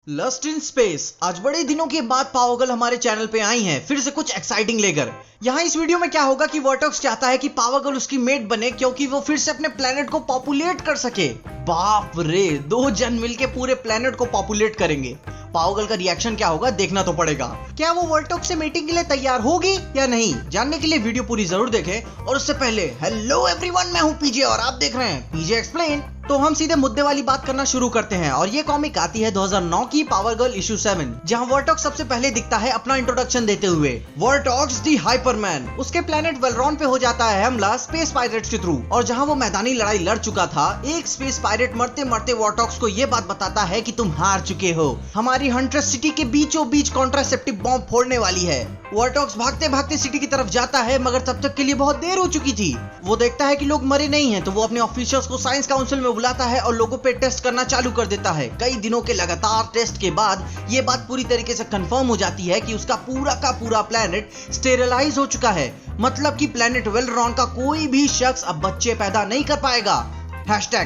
Lust in space आज बड़े दिनों के बाद पावरगर्ल हमारे चैनल पे आई हैं फिर से कुछ एक्साइटिंग लेकर। यहाँ इस वीडियो में क्या होगा कि वर्टॉक्स चाहता है कि पावरगर्ल उसकी मेट बने क्योंकि वो फिर से अपने प्लेनेट को पॉपुलेट कर सके। बाप रे, दो जन मिलके पूरे प्लेनेट को पॉपुलेट करेंगे। पावरगर्ल का रिएक्शन क्या होगा देखना तो पड़ेगा। क्या वो वर्टॉक्स से मीटिंग के लिए तैयार होगी या नहीं, जानने के लिए वीडियो पूरी जरूर देखें। और उससे पहले हेलो एवरीवन, मैं हूँ पीजे और आप देख रहे हैं पीजे एक्सप्लेन। तो हम सीधे मुद्दे वाली बात करना शुरू करते हैं और ये कॉमिक आती है 2009 की पावरगर्ल इशू 7, जहां वर्टॉक्स सबसे पहले दिखता है अपना इंट्रोडक्शन देते हुए। वर्टॉक्स दी हाइपरमैन। उसके प्लेनेट वेलरॉन पे हो जाता है हमला स्पेस पायरेट्स के थ्रू, और जहां वो मैदानी लड़ाई लड़ चुका था, एक स्पेस पायरेट मरते मरते वर्टॉक्स को ये बात बताता है कि तुम हार चुके हो, हमारी हंट्रेस सिटी के बीचों बीच कॉन्ट्रासेप्टिव बॉम्ब फोड़ने वाली है। वर्टॉक्स भागते भागते सिटी की तरफ जाता है, मगर तब तक के लिए बहुत देर हो चुकी थी। वो देखता है कि लोग मरे नहीं हैं, तो वो अपने ऑफिसर्स को साइंस काउंसिल में बुलाता है और लोगों पे टेस्ट करना चालू कर देता है। कई दिनों के लगातार टेस्ट के बाद ये बात पूरी तरीके से कंफर्म हो जाती है कि उसका पूरा का पूरा प्लेनेट स्टेरिलाइज हो चुका है। मतलब कि प्लेनेट वेलरॉन का कोई भी शख्स अब बच्चे पैदा नहीं कर पाएगा।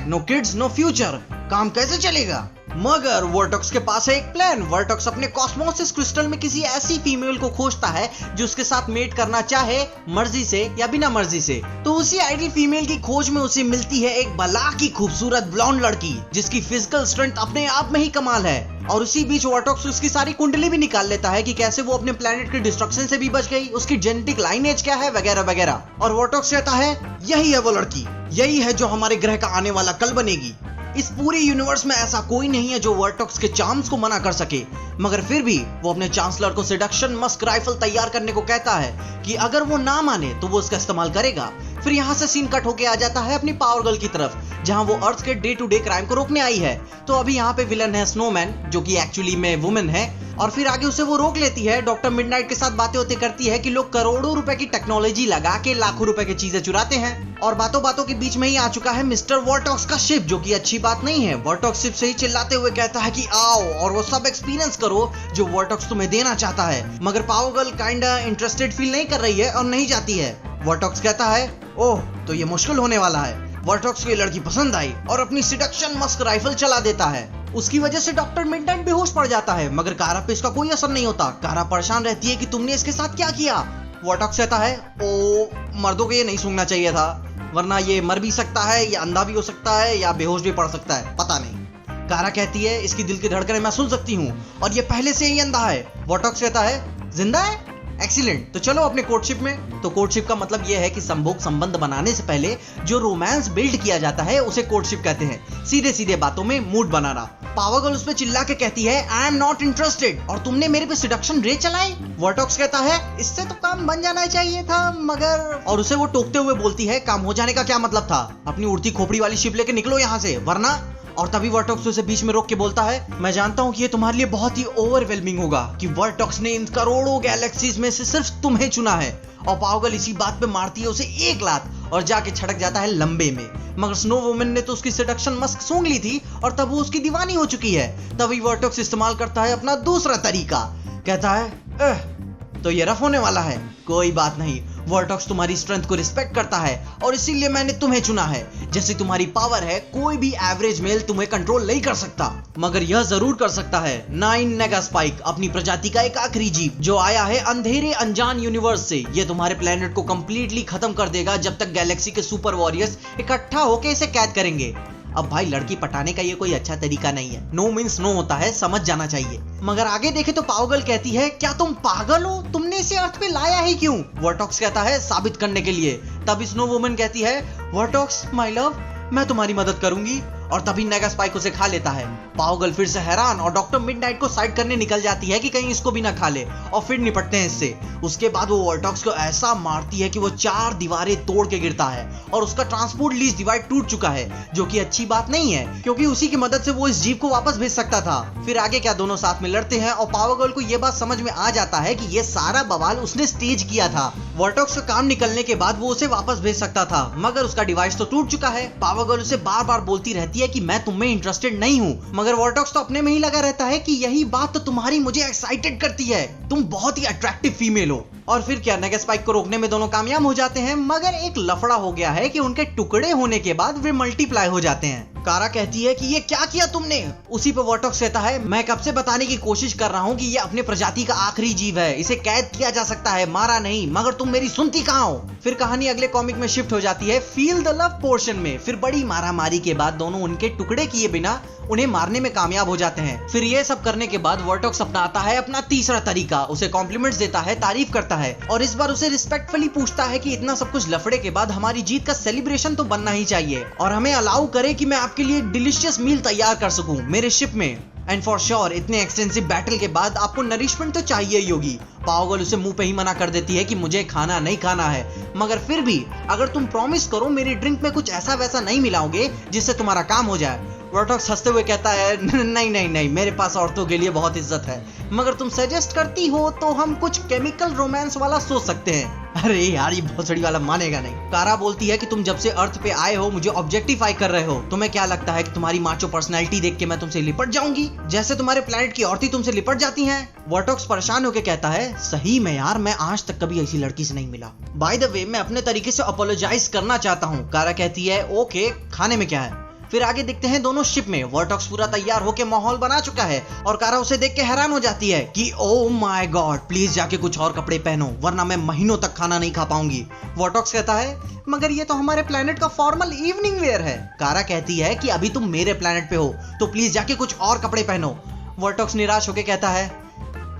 #No kids no future. काम कैसे चलेगा? मगर वर्टॉक्स के पास है एक प्लान। वर्टॉक्स अपने कॉस्मोसिस क्रिस्टल में किसी ऐसी फीमेल को खोजता है जो उसके साथ मेट करना चाहे, मर्जी से या बिना मर्जी से। तो उसी आइडियल फीमेल की खोज में उसे मिलती है एक बला की खूबसूरत ब्लॉन्ड लड़की, जिसकी फिजिकल स्ट्रेंथ अपने आप में ही कमाल है। और उसी बीच वर्टॉक्स उसकी सारी कुंडली भी निकाल लेता है कि कैसे वो अपने प्लेनेट के डिस्ट्रक्शन से भी बच गई, उसकी जेनेटिक लाइनेज क्या है, वगैरह वगैरह। और वर्टॉक्स कहता है यही है वो लड़की, यही है जो हमारे ग्रह का आने वाला कल बनेगी। इस पूरे यूनिवर्स में ऐसा कोई नहीं है जो वर्टॉक्स के चार्म्स को मना कर सके, मगर फिर भी वो अपने चांसलर को सेडक्शन मस्क राइफल तैयार करने को कहता है कि अगर वो ना माने तो वो उसका इस्तेमाल करेगा। फिर यहाँ से सीन कट होके आ जाता है अपनी पावरगर्ल की तरफ, जहाँ वो अर्थ के डे टू डे क्राइम को रोकने आई है। तो अभी यहाँ पे विलन है स्नोमैन, जो कि एक्चुअली में वुमेन है। और फिर आगे उसे वो रोक लेती है। डॉक्टर मिडनाइट के साथ बातें होती करती है कि लोग करोड़ों रुपए की टेक्नोलॉजी लगा के लाखों रुपए की चीजें चुराते हैं। और बातों बातों के बीच में ही आ चुका है मिस्टर वर्टॉक्स का शिप, जो कि अच्छी बात नहीं है। वर्टॉक्स शिप से ही चिल्लाते हुए कहता है कि आओ और वो सब एक्सपीरियंस करो जो वर्टॉक्स तुम्हें देना चाहता है। मगर पावरगर्ल काइंडा इंटरेस्टेड फील नहीं कर रही है और नहीं जाती है। वर्टॉक्स कहता है ओह, तो ये मुश्किल होने वाला है। वर्टॉक्स को ये लड़की पसंद आई और अपनी सेडक्शन मस्क राइफल चला देता है। उसकी वजह से डॉक्टर मिडनाइट बेहोश पड़ जाता है, मगर कारा पे इसका कोई असर नहीं होता। कारा परेशान रहती है कि तुमने इसके साथ क्या किया। वर्टॉक्स कहता है ओ, मर्दों को ये नहीं सूंघना चाहिए था, वरना ये मर भी सकता है, या अंधा भी हो सकता है, या बेहोश भी पड़ सकता है, पता नहीं। कारा कहती है इसकी दिल की धड़कनें मैं सुन सकती हूँ और ये पहले से ही अंधा है। वर्टॉक्स कहता है जिंदा है, एक्सीलेंट, तो चलो अपने कोर्टशिप में। तो कोर्टशिप का मतलब यह है कि संभोग संबंध बनाने से पहले जो रोमांस बिल्ड किया जाता है उसे कोर्टशिप कहते हैं। सीधे सीधे बातों में मूड बनाना। पावरगर्ल उस पे चिल्ला के कहती है आई एम नॉट इंटरेस्टेड, और तुमने मेरे पे सेडक्शन रे चलाई। वर्टॉक्स कहता है इससे तो काम बन जाना चाहिए था, मगर। और उसे वो टोकते हुए बोलती है काम हो जाने का क्या मतलब था, अपनी उड़ती खोपड़ी वाली शिप लेके निकलो यहाँ से, वरना। और तभी वर्टॉक्स उसे बीच में रोक के बोलता है मैं जानता हूँ कि ये तुम्हारे लिए बहुत ही ओवरवेलमिंग होगा कि वर्टॉक्स ने इन करोड़ों गैलेक्सीज में से सिर्फ तुम्हें चुना है। और पावरगर्ल इसी बात पे मारती है उसे एक लात और जाके छटक जाता है लंबे में। मगर स्नो वुमन ने तो उसकी सेडक्शन मस्क सूंघ ली थी और तब वो उसकी दीवानी हो चुकी है। तभी वर्टॉक्स इस्तेमाल करता है अपना दूसरा तरीका। कहता है तो ये रफ होने वाला है, कोई बात नहीं। वर्टॉक्स तुम्हारी स्ट्रेंथ को रिस्पेक्ट करता है और इसीलिए मैंने तुम्हें चुना है। जैसी तुम्हारी पावर है, कोई भी एवरेज मेल तुम्हें कंट्रोल नहीं कर सकता, मगर यह जरूर कर सकता है 9 नेगा स्पाइक, अपनी प्रजाति का एक आखिरी जीव जो आया है अंधेरे अनजान यूनिवर्स से। ये तुम्हारे प्लेनेट को कंप्लीटली खत्म कर देगा जब तक गैलेक्सी के सुपर वॉरियर्स इकट्ठा होकर इसे कैद करेंगे। अब भाई, लड़की पटाने का ये कोई अच्छा तरीका नहीं है। नो मीन्स नो होता है, समझ जाना चाहिए। मगर आगे देखे तो पावरगर्ल कहती है क्या तुम पागल हो, तुमने इसे अर्थ पे लाया ही क्यों? वर्टॉक्स कहता है साबित करने के लिए। तब स्नो वुमन कहती है वर्टॉक्स माय लव, मैं तुम्हारी मदद करूंगी। और तभी नेगा स्पाइक उसे खा लेता है। पावरगर्ल फिर से हैरान और डॉक्टर मिडनाइट को साइड करने निकल जाती है कि कहीं इसको भी ना खा ले, और फिर निपटते हैं इससे। उसके बाद वो वर्टॉक्स को ऐसा मारती है कि वो 4 दीवारें तोड़ के गिरता है और उसका ट्रांसपोर्ट लीज डिवाइड टूट चुका है, जो कि अच्छी बात नहीं है क्योंकि उसी की मदद से वो इस जीव को वापस भेज सकता था। फिर आगे क्या, दोनों साथ में लड़ते हैं और पावरगर्ल को ये बात समझ में आ जाता है कि ये सारा बवाल उसने स्टेज किया था। वर्टॉक्स का काम निकलने के बाद वो उसे वापस भेज सकता था, मगर उसका डिवाइस तो टूट चुका है। पावरगर्ल उसे बार बार बोलती रहती है कि मैं तुम में इंटरेस्टेड नहीं हूँ, मगर वर्टॉक्स तो अपने में ही लगा रहता है कि यही बात तो तुम्हारी मुझे एक्साइटेड करती है, तुम बहुत ही अट्रैक्टिव फीमेल हो। और फिर क्या, नेगा स्पाइक को रोकने में दोनों कामयाब हो जाते हैं, मगर एक लफड़ा हो गया है कि उनके टुकड़े होने के बाद वे मल्टीप्लाई हो जाते हैं। कारा कहती है कि ये क्या किया तुमने। उसी पे वर्टॉक्स कहता है, मैं कब से बताने की कोशिश कर रहा हूँ कि ये अपने प्रजाति का आखिरी जीव है, इसे कैद किया जा सकता है, मारा नहीं, मगर तुम मेरी सुनती कहाँ हो। फिर कहानी अगले कॉमिक में शिफ्ट हो जाती है फील द लव पोर्शन में। फिर बड़ी मारामारी के बाद दोनों उनके टुकड़े किए बिना उन्हें मारने में कामयाब हो जाते हैं। फिर ये सब करने के बाद वर्टॉक्स अपनाता है अपना तीसरा तरीका, उसे कॉम्प्लीमेंट्स देता है, तारीफ करता है और इस बार उसे रिस्पेक्टफुली पूछता है कि इतना सब कुछ लफड़े के बाद हमारी जीत का सेलिब्रेशन तो बनना ही चाहिए और हमें अलाउ करे कि मैं आपके लिए डिलीशियस मील तैयार कर सकूं मेरे शिप में। एंड फॉर श्योर इतने एक्सटेंसिव बैटल के बाद आपको नरिशमेंट तो चाहिए ही होगी। पावगल उसे मुंह पे ही मना कर देती है कि मुझे खाना नहीं खाना है, मगर फिर भी अगर तुम प्रॉमिस करो मेरी ड्रिंक में कुछ ऐसा वैसा नहीं मिलाओगे जिससे तुम्हारा काम हो जाए। वर्टॉक्स हंसते हुए कहता है, नहीं नहीं नहीं, मेरे पास औरतों के लिए बहुत इज्जत है, मगर तुम सजेस्ट करती हो तो हम कुछ केमिकल रोमांस वाला सोच सकते हैं। अरे यार, ये भोसड़ी वाला मानेगा नहीं। कारा बोलती है कि तुम जब से अर्थ पे आए हो मुझे ऑब्जेक्टिफाई कर रहे हो, तुम्हें क्या लगता है कि तुम्हारी माचो पर्सनैलिटी देख के मैं तुमसे लिपट जाऊंगी जैसे तुम्हारे प्लेनेट की औरतें तुमसे लिपट जाती हैं। वर्टॉक्स परेशान होकर कहता है, सही में यार, मैं आज तक कभी ऐसी लड़की से नहीं मिला। बाय द वे, मैं अपने तरीके से अपोलोजाइज करना चाहता हूँ। कारा कहती है, ओके, खाने में क्या है। फिर आगे दिखते हैं दोनों शिप में। वर्टॉक्स पूरा तैयार होकर माहौल बना चुका है और कारा उसे देख के हैरान हो जाती है कि ओ माय गॉड, प्लीज जाके कुछ और कपड़े पहनो वरना मैं महीनों तक खाना नहीं खा पाऊंगी। वर्टॉक्स कहता है, मगर ये तो हमारे प्लेनेट का फॉर्मल इवनिंग वेयर है। कारा कहती है कि अभी तुम मेरे प्लेनेट पे हो तो प्लीज जाके कुछ और कपड़े पहनो। वर्टॉक्स निराश होकर कहता है,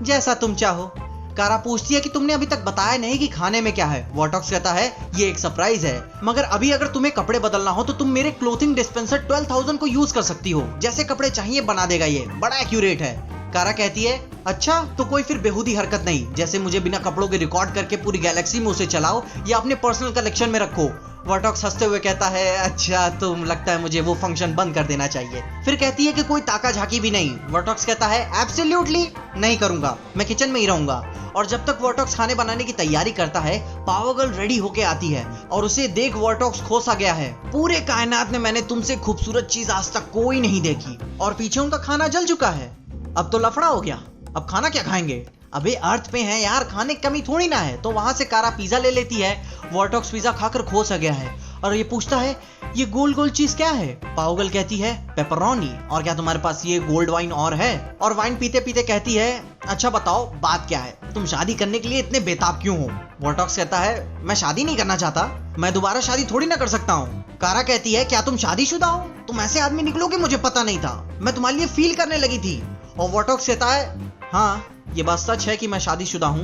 जैसा तुम चाहो। कारा पूछती है कि तुमने अभी तक बताया नहीं कि खाने में क्या है। वर्टॉक्स कहता है, ये एक सरप्राइज है, मगर अभी अगर तुम्हें कपड़े बदलना हो तो तुम मेरे क्लोथिंग डिस्पेंसर 12,000 को यूज कर सकती हो, जैसे कपड़े चाहिए बना देगा, ये बड़ा एक्यूरेट है। कारा कहती है, अच्छा तो कोई फिर बेहूदी हरकत नहीं, जैसे मुझे बिना कपड़ों के रिकॉर्ड करके पूरी गैलेक्सी में उसे चलाओ या अपने पर्सनल कलेक्शन में रखो। वर्टॉक्स हंसते हुए कहता है, अच्छा तो लगता है मुझे वो फंक्शन बंद कर देना चाहिए। फिर कहती है कि कोई ताका झाकी भी नहीं। वर्टॉक्स कहता है, एब्सोल्युटली नहीं करूंगा, मैं किचन में ही रहूंगा। और जब तक वर्टॉक्स खाने बनाने की तैयारी करता है, पावरगर्ल रेडी होके आती है और उसे देख वर्टॉक्स खोसा गया है। पूरे कायनात में मैंने तुमसे खूबसूरत चीज आज तक कोई नहीं देखी। और पीछे उनका खाना जल चुका है। अब तो लफड़ा हो गया, अब खाना क्या खाएंगे। अबे अर्थ पे हैं यार, खाने की कमी थोड़ी ना है। तो वहां से कारा पिज्जा ले लेती है। वर्टॉक्स पिज्जा खाकर खोस गया है और ये पूछता है, ये गोल गोल चीज क्या है। पावगल कहती है, पेपरोनी। और क्या तुम्हारे पास ये गोल्ड वाइन और है। और वाइन पीते पीते कहती है, अच्छा बताओ बात क्या है, तुम शादी करने के लिए इतने बेताब क्यों हो। वर्टॉक्स कहता है, मैं शादी नहीं करना चाहता, मैं दोबारा शादी थोड़ी ना कर सकता हूँ। कारा कहती है, क्या तुम शादीशुदा हो, तुम ऐसे आदमी निकलोगे मुझे पता नहीं था, मैं तुम्हारे लिए फील करने लगी थी। और वर्टॉक्स कहता है, हाँ ये बात सच है कि मैं शादीशुदा हूँ,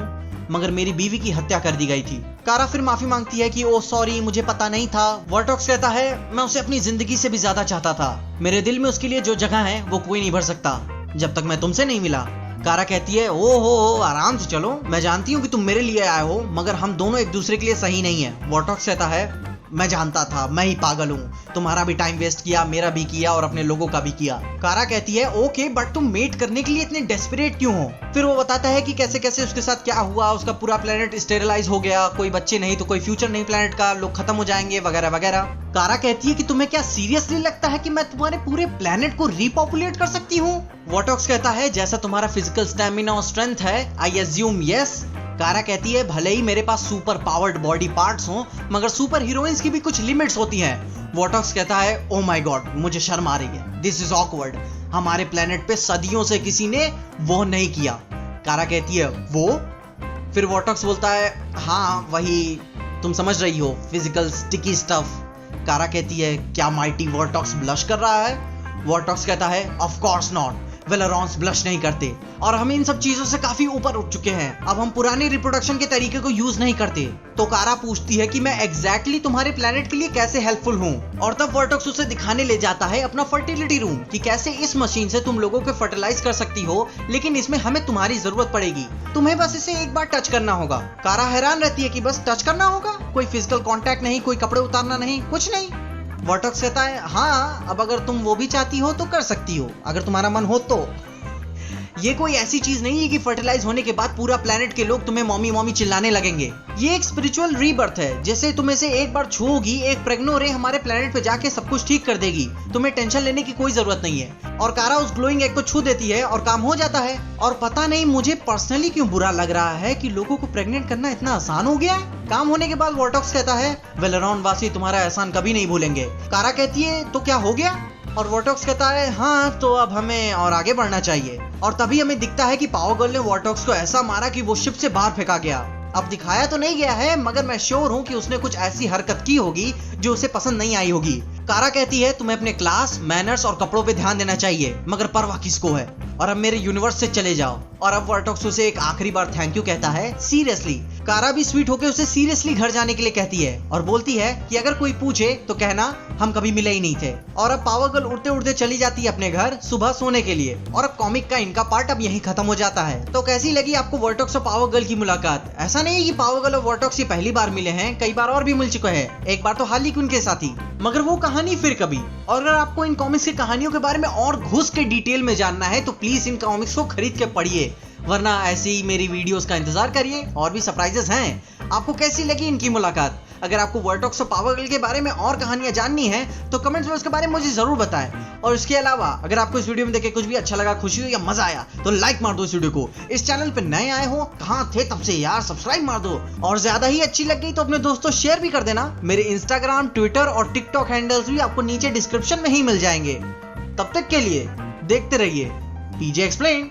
मगर मेरी बीवी की हत्या कर दी गई थी। कारा फिर माफी मांगती है कि ओ सॉरी, मुझे पता नहीं था। वर्टॉक्स कहता है, मैं उसे अपनी जिंदगी से भी ज्यादा चाहता था, मेरे दिल में उसके लिए जो जगह है वो कोई नहीं भर सकता जब तक मैं तुमसे नहीं मिला। कारा कहती है, ओ हो आराम से चलो, मैं जानती हूँ कि तुम मेरे लिए आए हो, मगर हम दोनों एक दूसरे के लिए सही नहीं है। वर्टॉक्स कहता है, मैं जानता था, मैं ही पागल हूँ, तुम्हारा भी टाइम वेस्ट किया, मेरा भी किया और अपने लोगों का भी किया। कारा कहती है, ओके बट तुम मेट करने के लिए इतने डेस्परेट क्यों हो। फिर वो बताता है कि कैसे कैसे उसके साथ क्या हुआ, उसका पूरा प्लेनेट स्टेरिलाइज हो गया, कोई बच्चे नहीं तो कोई फ्यूचर नहीं प्लेनेट का, लोग खत्म हो जाएंगे वगैरह वगैरह। कारा कहती है कि तुम्हें क्या सीरियसली लगता है कि मैं तुम्हारे पूरे प्लेनेट को रिपॉपुलेट कर सकती हूँ। वर्टॉक्स कहता है, जैसा तुम्हारा फिजिकल स्टेमिना और स्ट्रेंथ है, आई अज्यूम यस। कारा कहती है, भले ही मेरे पास सुपर पावर्ड बॉडी पार्ट्स हों, मगर सुपर हीरोइंस की भी कुछ लिमिट्स होती हैं। वर्टॉक्स कहता है, ओ माय गॉड, मुझे शर्म आ रही है, दिस इज ऑकवर्ड, हमारे प्लेनेट पे सदियों से किसी ने वो नहीं किया। कारा कहती है, वो। फिर वर्टॉक्स बोलता है, हाँ वही, तुम समझ रही हो, फिजिकल स्टिकी स्टफ। कारा कहती है, क्या माइटी वर्टॉक्स ब्लश कर रहा है। वर्टॉक्स कहता है, ऑफ कोर्स नॉट, वेलेरॉन्स ब्लश नहीं करते और हम इन सब चीजों से काफी ऊपर उठ चुके हैं, अब हम पुराने रिप्रोडक्शन के तरीके को यूज नहीं करते। तो कारा पूछती है कि मैं एग्जैक्टली तुम्हारे प्लेनेट के लिए कैसे हेल्पफुल हूँ। और तब वर्टॉक्स उसे दिखाने ले जाता है अपना फर्टिलिटी रूम कि कैसे इस मशीन से तुम लोगों को फर्टिलाइज कर सकती हो, लेकिन इसमें हमें तुम्हारी जरूरत पड़ेगी, तुम्हें बस इसे एक बार टच करना होगा। कारा हैरान रहती है कि बस टच करना होगा, कोई फिजिकल कॉन्टैक्ट नहीं, कोई कपड़े उतारना नहीं, कुछ नहीं। वर्टॉक्स कहता है, हाँ अब अगर तुम वो भी चाहती हो तो कर सकती हो, अगर तुम्हारा मन हो तो। ये कोई ऐसी चीज नहीं है कि फर्टिलाइज होने के बाद पूरा प्लेनेट के लोग तुम्हें मॉमी मॉमी चिल्लाने लगेंगे। ये एक स्पिरिचुअल रीबर्थ है। जैसे तुम इसे एक बार छूओगी, एक प्रेग्नो रे हमारे प्लेनेट पे जाके सब कुछ ठीक कर देगी। तुम्हें टेंशन लेने की कोई जरूरत नहीं है। और कारा उस ग्लोइंग एग को छू देती है और काम हो जाता है। और पता नहीं मुझे पर्सनली क्यों बुरा लग रहा है कि लोगों को प्रेग्नेंट करना इतना आसान हो गया है। काम होने के बाद वर्टॉक्स कहता है, वेलेरॉन वासी तुम्हारा एहसान कभी नहीं भूलेंगे। कारा कहती है, तो क्या हो गया? और वर्टॉक्स कहता है, हाँ तो अब हमें और आगे बढ़ना चाहिए। और तभी हमें दिखता है कि पावर गर्ल ने वर्टॉक्स को ऐसा मारा कि वो शिप से बाहर फेंका गया। अब दिखाया तो नहीं गया है, मगर मैं श्योर हूँ कि उसने कुछ ऐसी हरकत की होगी जो उसे पसंद नहीं आई होगी। कारा कहती है, तुम्हें अपने क्लास, मैनर्स और कपड़ों पे ध्यान देना चाहिए, मगर परवाह किसको है, और अब मेरे यूनिवर्स से चले जाओ। और अब वर्टॉक्स उसे एक आखिरी बार थैंक यू कहता है, सीरियसली। कारा भी स्वीट होकर उसे सीरियसली घर जाने के लिए कहती है और बोलती है कि अगर कोई पूछे तो कहना हम कभी मिले ही नहीं थे। और अब पावर गर्ल उड़ते उड़ते चली जाती है अपने घर सुबह सोने के लिए। और अब कॉमिक का इनका पार्ट अब यहीं खत्म हो जाता है। तो कैसी लगी आपको वर्टॉक्स और पावर गर्ल की मुलाकात? ऐसा नहीं है कि पावर गर्ल और वर्टॉक्स ये पहली बार मिले हैं, कई बार और भी मिल चुके हैं। एक बार तो हार्ली क्विन के साथ ही, मगर वो कहानी फिर कभी। और अगर आपको इन कॉमिक्स की कहानियों के बारे में और घुस के डिटेल में जानना है तो प्लीज इन कॉमिक्स को खरीद के पढ़िए, वरना ऐसे ही मेरी वीडियोस का इंतजार करिए। और भी सरप्राइजेस हैं। आपको कैसी लगी इनकी मुलाकात? अगर आपको वर्टॉक्स और पावर गर्ल के बारे में और कहानियां जाननी है तो कमेंट्स में उसके बारे में मुझे जरूर बताएं। और इसके अलावा अगर आपको इस वीडियो में देखे कुछ भी अच्छा लगा, खुशी हुई या मजा आया तो लाइक मार दो इस वीडियो को। इस चैनल पे नए आए हो, कहाँ थे तब से यार, सब्सक्राइब मार दो। और ज्यादा ही अच्छी लग गई तो अपने दोस्तों शेयर भी कर देना। मेरे इंस्टाग्राम, ट्विटर और टिकटॉक हैंडल्स भी आपको नीचे डिस्क्रिप्शन में ही मिल जाएंगे। तब तक के लिए देखते रहिए पीजे एक्सप्लेन।